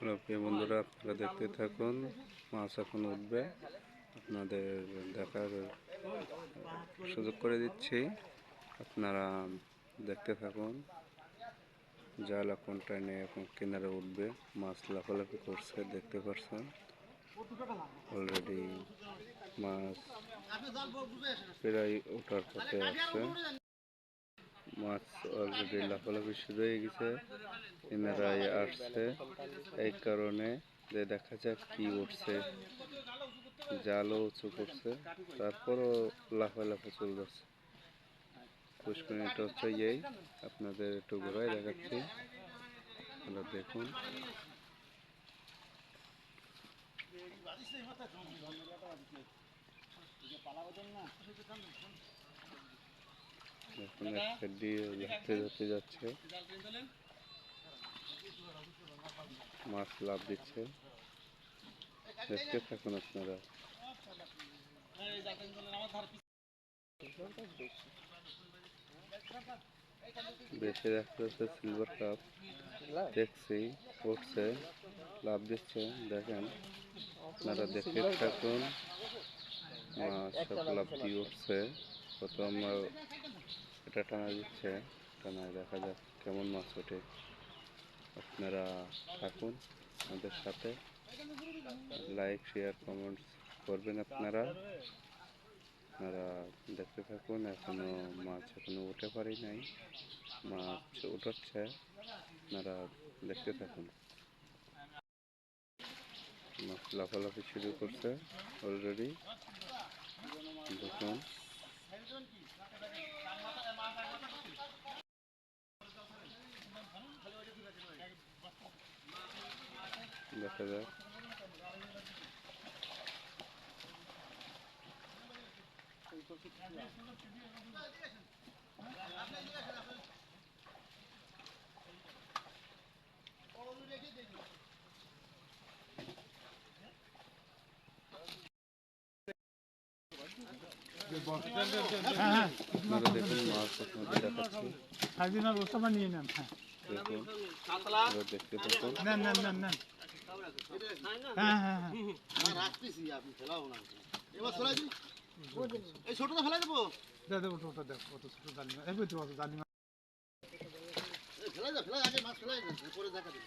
Hello প্রিয় বন্ধুরা, আপনারা দেখতে থাকুন। মাছ এখন উঠবে, আপনাদের দেখার সুযোগ করে দিচ্ছি। আপনারা দেখতে থাকুন। জাল এখন টাইনে এখন কিনারে উঠবে, মাছ লাফালাফি করছে, দেখতে পাচ্ছেন। অলরেডি মাছ প্রায় ওঠার পথে আসছে। মাছ অলরেডি লাফালাফি শুরু হয়ে গেছে, কিনারায় আসছে। এই কারণে যে দেখা যাক কি উঠছে, জালও উঁচু করছে, তারপরও লাফালাফি চলে যাচ্ছে। পুষ্করিণীটা হচ্ছে এই, আপনাদের একটু ঘোরায় দেখাচ্ছি, আপনারা দেখুন। এখন এক সাইড দিয়ে ধরতে ধরতে যাচ্ছে, মাছ লাফ দিচ্ছে, দেখতে থাকুন আপনারা। বেশি দেখা যাচ্ছে সিলভার কাপ, দেখছি উঠছে, লাফ দিচ্ছে, দেখেন আপনারা দেখতে থাকুন। মাছ সব লাফ দিয়ে উঠছে, প্রথম এটা টানা দিচ্ছে, টানায় দেখা যাক কেমন মাছ ওঠে। আপনারা থাকুন আমাদের সাথে, লাইক শেয়ার কমেন্টস করবেন আপনারা দেখতে থাকুন। মাছ এখনো উঠে পারি নাই, মাছ উঠাচ্ছে, আপনারা দেখতে থাকুন। মাছ লাফালাফি শুরু করছে অলরেডি, দেখুন। দেখা যাক। আপনারা দেখুন, মাছ আপনাদের দেখাচ্ছি, দেখুন, দেখতে থাকুন। ছোটটা ফেলে দেবো, ফেলা আগে মাছ ফেলাই পরে দেখা দিই।